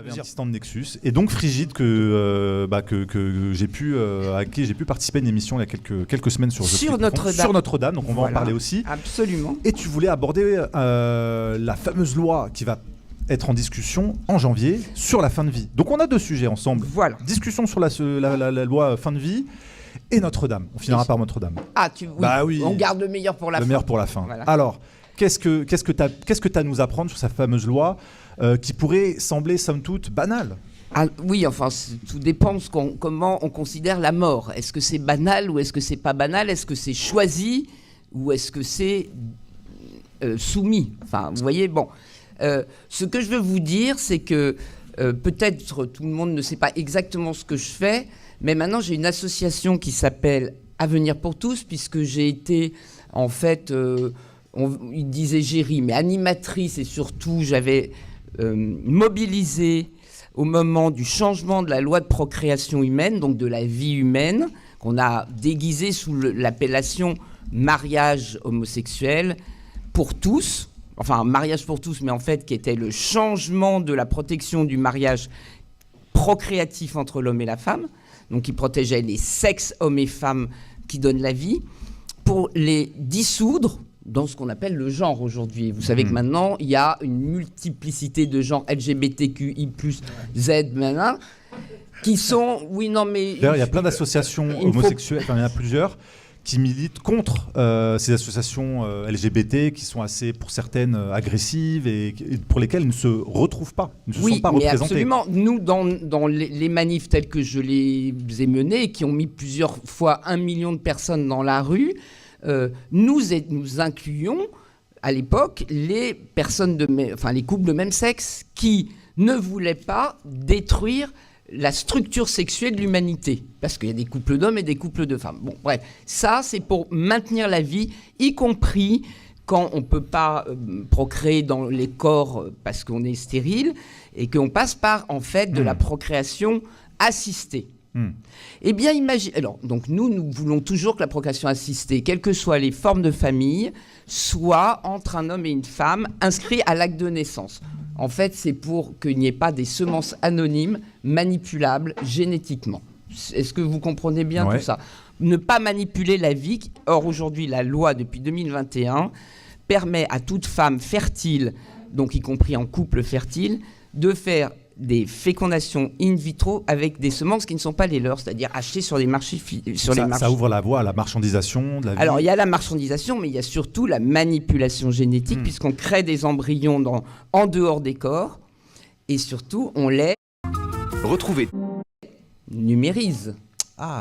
avait un petit stand Nexus. Et donc Frigide, à qui j'ai pu participer à une émission il y a quelques semaines sur Notre-Dame. Donc on va en parler aussi. Absolument. Et tu voulais aborder la fameuse loi qui va être en discussion en janvier sur la fin de vie. Donc on a deux sujets ensemble. Voilà. Discussion sur la loi fin de vie et Notre-Dame. On finira par Notre-Dame. Ah, oui. On garde le meilleur pour la fin. Le meilleur pour la fin. Voilà. Alors, qu'est-ce que tu as à nous apprendre sur cette fameuse loi qui pourrait sembler, somme toute, banale? Oui, enfin, tout dépend de comment on considère la mort. Est-ce que c'est banal ou est-ce que c'est pas banal? Est-ce que c'est choisi ou est-ce que c'est soumis? Enfin, vous voyez, bon. Ce que je veux vous dire, c'est que peut-être tout le monde ne sait pas exactement ce que je fais, mais maintenant j'ai une association qui s'appelle Avenir pour tous, puisque j'ai été, en fait, il disait gérie, mais animatrice, et surtout j'avais mobilisé au moment du changement de la loi de procréation humaine, donc de la vie humaine, qu'on a déguisé sous l'appellation mariage homosexuel pour tous. Enfin, mariage pour tous, mais en fait, qui était le changement de la protection du mariage procréatif entre l'homme et la femme, donc qui protégeait les sexes hommes et femmes qui donnent la vie, pour les dissoudre dans ce qu'on appelle le genre aujourd'hui. Vous savez que maintenant, il y a une multiplicité de genres LGBTQI+, Z, maintenant, qui sont... Oui, non, mais... D'ailleurs, il y a plein d'associations homosexuelles, enfin, il y en a plusieurs, qui militent contre ces associations LGBT qui sont assez, pour certaines, agressives et pour lesquelles ils ne se retrouvent pas, ne se sont pas représentés. Absolument. Nous, dans les manifs tels que je les ai menés, qui ont mis plusieurs fois 1 million de personnes dans la rue, nous incluions, à l'époque, les couples de même sexe qui ne voulaient pas détruire la structure sexuelle de l'humanité. Parce qu'il y a des couples d'hommes et des couples de femmes. Bon, bref, ça, c'est pour maintenir la vie, y compris quand on ne peut pas procréer dans les corps parce qu'on est stérile, et qu'on passe par, en fait, de la procréation assistée. Eh bien, imagine... Alors, donc, nous voulons toujours que la procréation assistée, quelles que soient les formes de famille, soit entre un homme et une femme inscrits à l'acte de naissance. En fait, c'est pour qu'il n'y ait pas des semences anonymes manipulables génétiquement. Est-ce que vous comprenez bien tout ça? Ne pas manipuler la vie. Or, aujourd'hui, la loi, depuis 2021, permet à toute femme fertile, donc y compris en couple fertile, de faire des fécondations in vitro avec des semences qui ne sont pas les leurs, c'est-à-dire achetées sur les marchés. Ça ouvre la voie à la marchandisation de la vie. Alors, il y a la marchandisation, mais il y a surtout la manipulation génétique, puisqu'on crée des embryons en dehors des corps, et surtout, on les numérise.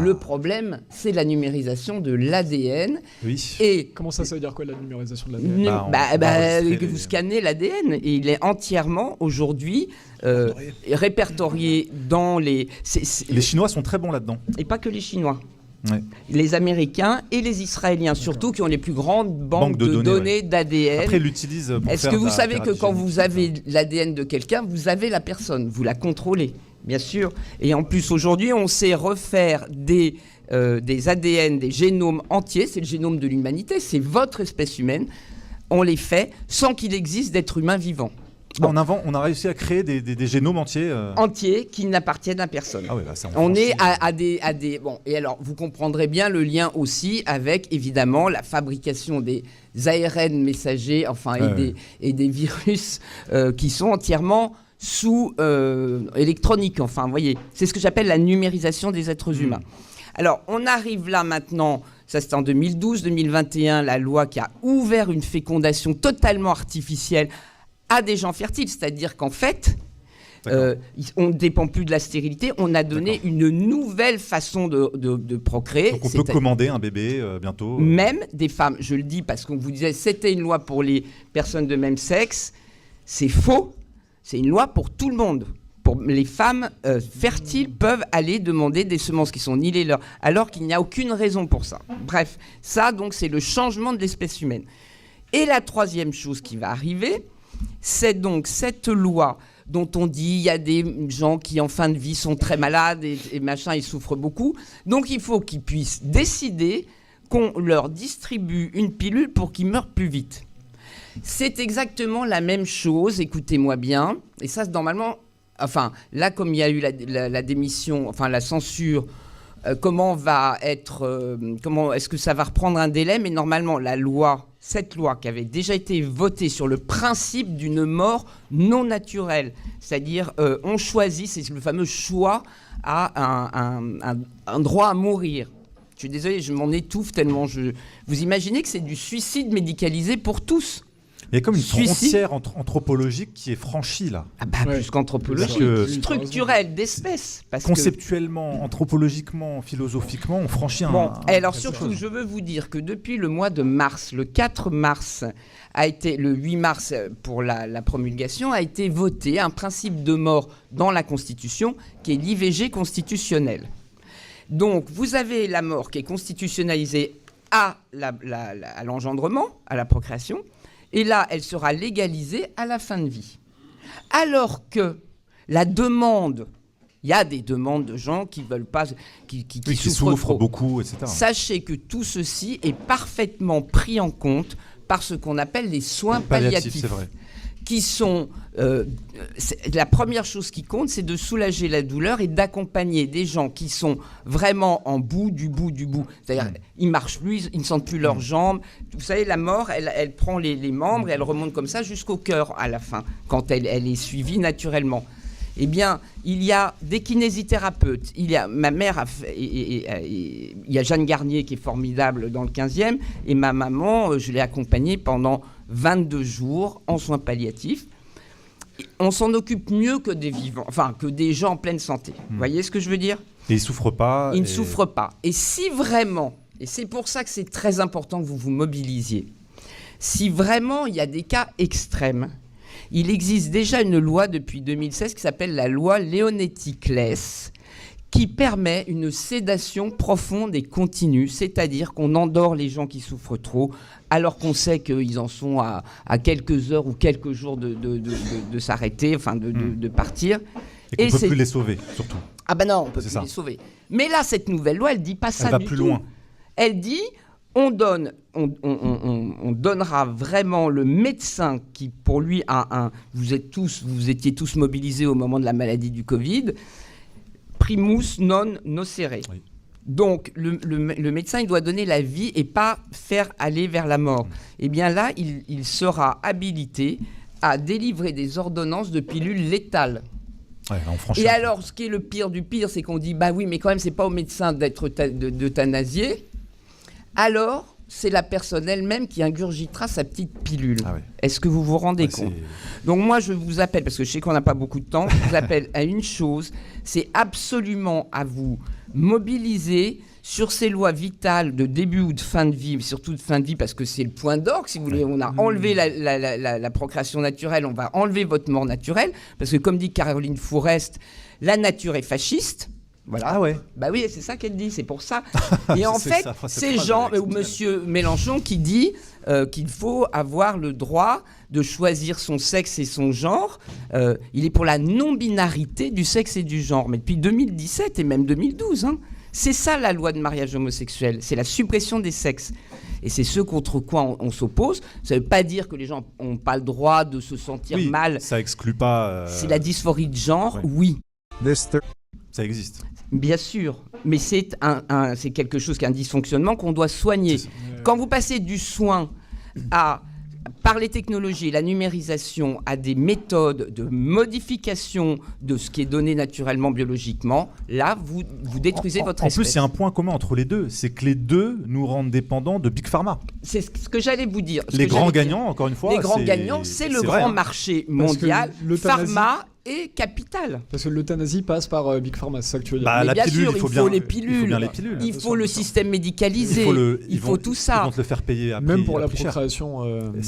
Le problème, c'est la numérisation de l'ADN. Oui. Et comment ça veut dire quoi, la numérisation de l'ADN? Que vous scannez l'ADN, et il est entièrement, aujourd'hui, répertorié dans les... Les Chinois sont très bons là-dedans. Et pas que les Chinois. Ouais. Les Américains et les Israéliens, surtout, qui ont les plus grandes banques de données d'ADN. Après, ils l'utilisent pour Est-ce que vous savez que quand vous avez l'ADN de quelqu'un, vous avez la personne, vous la contrôlez? Bien sûr. Et en plus, aujourd'hui, on sait refaire des ADN, des génomes entiers. C'est le génome de l'humanité, c'est votre espèce humaine. On les fait sans qu'il existe d'être humain vivant. Bon. On a réussi à créer des génomes entiers. Entiers qui n'appartiennent à personne. Ah oui, là, ça, on est à des... Bon, et alors, vous comprendrez bien le lien aussi avec, évidemment, la fabrication des ARN messagers, et des virus qui sont entièrement... sous électronique, enfin, vous voyez. C'est ce que j'appelle la numérisation des êtres humains. Alors, on arrive là maintenant, ça c'était en 2012-2021, la loi qui a ouvert une fécondation totalement artificielle à des gens fertiles, c'est-à-dire qu'en fait, on ne dépend plus de la stérilité, on a donné une nouvelle façon de procréer. Donc on peut commander un bébé bientôt Même des femmes, je le dis parce qu'on vous disait c'était une loi pour les personnes de même sexe, c'est faux. C'est une loi pour tout le monde. Pour les femmes fertiles peuvent aller demander des semences qui sont ni les leurs, alors qu'il n'y a aucune raison pour ça. Bref, ça, donc, c'est le changement de l'espèce humaine. Et la troisième chose qui va arriver, c'est donc cette loi dont on dit il y a des gens qui, en fin de vie, sont très malades et machin, ils souffrent beaucoup. Donc, il faut qu'ils puissent décider qu'on leur distribue une pilule pour qu'ils meurent plus vite. C'est exactement la même chose, écoutez-moi bien, et ça, normalement, enfin, là, comme il y a eu la démission, enfin, la censure, comment est-ce que ça va reprendre un délai? Mais normalement, cette loi qui avait déjà été votée sur le principe d'une mort non naturelle, c'est-à-dire on choisit, c'est le fameux choix à un droit à mourir. Je suis désolé, je m'en étouffe tellement. Vous imaginez que c'est du suicide médicalisé pour tous? Il y a comme une frontière anthropologique qui est franchie là. Ah bah, plus qu'anthropologique, structurelle, d'espèce. Conceptuellement, anthropologiquement, philosophiquement, on franchit alors surtout, je veux vous dire que depuis le mois de mars, le 4 mars, le 8 mars pour la promulgation, a été voté un principe de mort dans la Constitution qui est l'IVG constitutionnelle. Donc, vous avez la mort qui est constitutionnalisée à l'engendrement, à la procréation. Et là, elle sera légalisée à la fin de vie. Alors que la demande, il y a des demandes de gens qui veulent pas, qui souffrent beaucoup, etc. Sachez que tout ceci est parfaitement pris en compte par ce qu'on appelle les soins palliatifs. C'est vrai. Qui sont la première chose qui compte, c'est de soulager la douleur et d'accompagner des gens qui sont vraiment en bout du bout. C'est-à-dire, ils marchent plus, ils ne sentent plus leurs jambes. Vous savez, la mort, elle prend les membres et elle remonte comme ça jusqu'au cœur à la fin, quand elle est suivie naturellement. Eh bien, il y a des kinésithérapeutes. Ma mère il y a Jeanne Garnier qui est formidable dans le 15e, et ma maman, je l'ai accompagnée pendant 22 jours en soins palliatifs. On s'en occupe mieux que des vivants, enfin que des gens en pleine santé. Vous voyez ce que je veux dire? Et ils ne souffrent pas. Ils ne souffrent pas. Et si vraiment, et c'est pour ça que c'est très important que vous vous mobilisiez, si vraiment il y a des cas extrêmes, il existe déjà une loi depuis 2016 qui s'appelle la loi Leonetti-Claes, qui permet une sédation profonde et continue, c'est-à-dire qu'on endort les gens qui souffrent trop, alors qu'on sait qu'ils en sont à quelques heures ou quelques jours de s'arrêter, enfin de partir. Et qu'on ne peut plus les sauver, surtout. Ah ben non, on ne peut plus les sauver. Mais là, cette nouvelle loi, elle ne dit pas ça du tout. Elle va plus loin. Elle dit... On donnera vraiment le médecin qui, pour lui, vous étiez tous mobilisés au moment de la maladie du Covid, primus non nocere. Oui. Donc, le médecin, il doit donner la vie et pas faire aller vers la mort. Eh bien là, il sera habilité à délivrer des ordonnances de pilules létales. Ouais, et alors, ce qui est le pire du pire, c'est qu'on dit, bah oui, mais quand même, c'est pas au médecin d'euthanasier. Alors, c'est la personne elle-même qui ingurgitera sa petite pilule. Ah ouais. Est-ce que vous vous rendez compte? Donc moi, je vous appelle, parce que je sais qu'on n'a pas beaucoup de temps, je vous appelle à une chose, c'est absolument à vous mobiliser sur ces lois vitales de début ou de fin de vie, surtout de fin de vie, parce que c'est le point d'orgue, si vous voulez. On a enlevé la procréation naturelle, on va enlever votre mort naturelle, parce que comme dit Caroline Fourest, la nature est fasciste. Voilà. Ah ouais. Bah oui, c'est ça qu'elle dit, c'est pour ça. Et en fait, c'est Jean ou Monsieur Mélenchon qui dit qu'il faut avoir le droit de choisir son sexe et son genre. Il est pour la non-binarité du sexe et du genre, mais depuis 2017 et même 2012. Hein. C'est ça la loi de mariage homosexuel, c'est la suppression des sexes. Et c'est ce contre quoi on s'oppose. Ça ne veut pas dire que les gens n'ont pas le droit de se sentir mal. Ça exclut pas... C'est la dysphorie de genre, oui. Ça existe. Bien sûr, mais c'est quelque chose qui est un dysfonctionnement qu'on doit soigner. Quand vous passez du soin par les technologies et la numérisation à des méthodes de modification de ce qui est donné naturellement biologiquement, là, vous détruisez votre espèce. En plus, il y a un point commun entre les deux, c'est que les deux nous rendent dépendants de Big Pharma. C'est ce que j'allais vous dire. Les grands gagnants, encore une fois. Les grands gagnants, c'est le grand marché mondial, pharma et capital. Parce que l'euthanasie passe par Big Pharma, c'est ça que tu veux dire. Mais bien sûr, il faut les pilules. Il faut le système médicalisé. Il faut tout ça. Ils vont te le faire payer après. Même pour la procréation.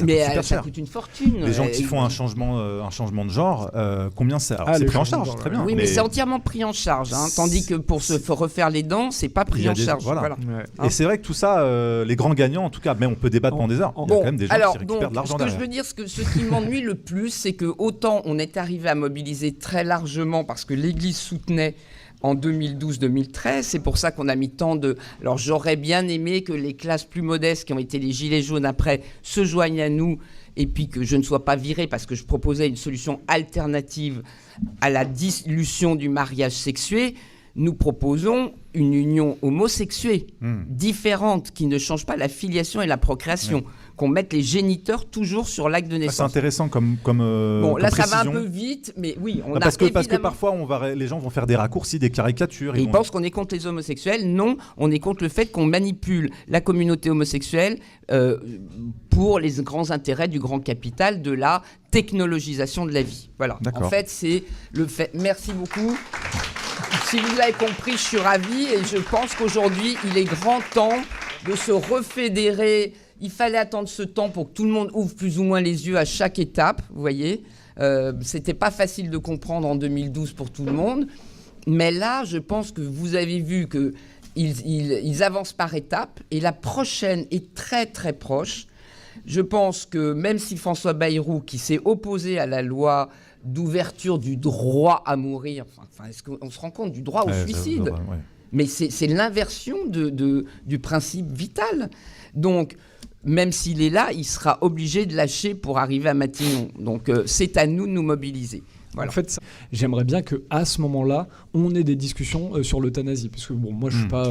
Mais ça coûte une fortune. Les gens qui font un changement de genre, combien ça... c'est pris en charge, très bien. Oui, mais c'est entièrement pris en charge. Tandis que pour se refaire les dents, c'est pas pris en charge. Voilà. Et c'est vrai que tout ça, les grands gagnants, en tout cas, mais on peut débattre pendant des heures. Il y a quand même des gens qui récupèrent de l'argent derrière. Ce que je veux dire, ce qui m'ennuie le plus, c'est que autant on est arrivé à mobiliser très largement parce que l'Église soutenait en 2012-2013, c'est pour ça qu'on a mis tant de... Alors j'aurais bien aimé que les classes plus modestes qui ont été les gilets jaunes après se joignent à nous et puis que je ne sois pas virée parce que je proposais une solution alternative à la dissolution du mariage sexué, nous proposons une union homosexuée différente qui ne change pas la filiation et la procréation. Qu'on mette les géniteurs toujours sur l'acte de naissance. C'est intéressant comme bon, là, précision. ça va un peu vite, mais oui, on parce que parfois, les gens vont faire des raccourcis, des caricatures. Ils pensent qu'on est contre les homosexuels. Non, on est contre le fait qu'on manipule la communauté homosexuelle pour les grands intérêts du grand capital de la technologisation de la vie. Voilà. D'accord. En fait, c'est le fait. Merci beaucoup. Si vous l'avez compris, je suis ravi et je pense qu'aujourd'hui, il est grand temps de se refédérer. Il fallait attendre ce temps pour que tout le monde ouvre plus ou moins les yeux à chaque étape, vous voyez. C'était pas facile de comprendre en 2012 pour tout le monde. Mais là, je pense que vous avez vu qu'ils avancent par étapes. Et la prochaine est très, très proche. Je pense que même si François Bayrou, qui s'est opposé à la loi d'ouverture du droit à mourir, est-ce qu'on se rend compte du droit au suicide ? Mais c'est l'inversion du principe vital. Donc, même s'il est là, il sera obligé de lâcher pour arriver à Matignon. Donc, c'est à nous de nous mobiliser. Voilà. En fait, j'aimerais bien qu'à ce moment-là, on ait des discussions sur l'euthanasie. Parce que bon, moi, je ne suis pas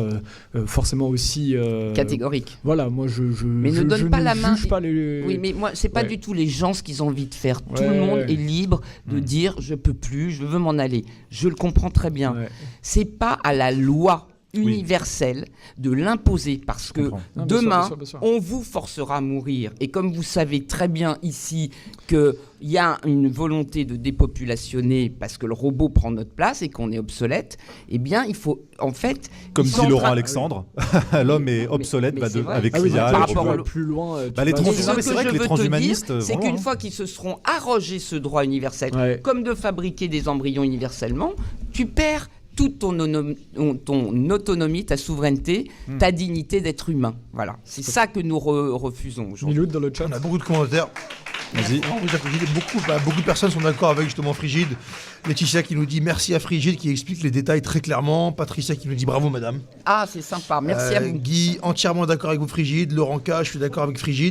forcément aussi... catégorique. Voilà, moi, mais ne donne pas la main. Juge pas les... Oui, mais moi, ce n'est pas du tout les gens ce qu'ils ont envie de faire. Tout le monde est libre de dire « je ne peux plus, je veux m'en aller ». Je le comprends très bien. Ce n'est pas à la loi universelle de l'imposer parce que demain, bien sûr. On vous forcera à mourir. Et comme vous savez très bien ici qu'il y a une volonté de dépopulationner parce que le robot prend notre place et qu'on est obsolète, eh bien, il faut en fait... Comme dit Laurent Alexandre, l'homme est obsolète avec l'IA. Par rapport plus loin... c'est vrai que les transhumanistes... C'est qu'une fois qu'ils se seront arrogés ce droit universel, comme de fabriquer des embryons universellement, tu perds toute ton autonomie, ta souveraineté, ta dignité d'être humain. Voilà. C'est ça que nous refusons aujourd'hui. Dans le chat. On a beaucoup de commentaires. Vas-y. Beaucoup de personnes sont d'accord avec justement Frigide. Laetitia qui nous dit merci à Frigide qui explique les détails très clairement. Patricia qui nous dit bravo madame. Ah, c'est sympa. Merci à vous. Guy, entièrement d'accord avec vous Frigide. Laurent K, je suis d'accord avec Frigide.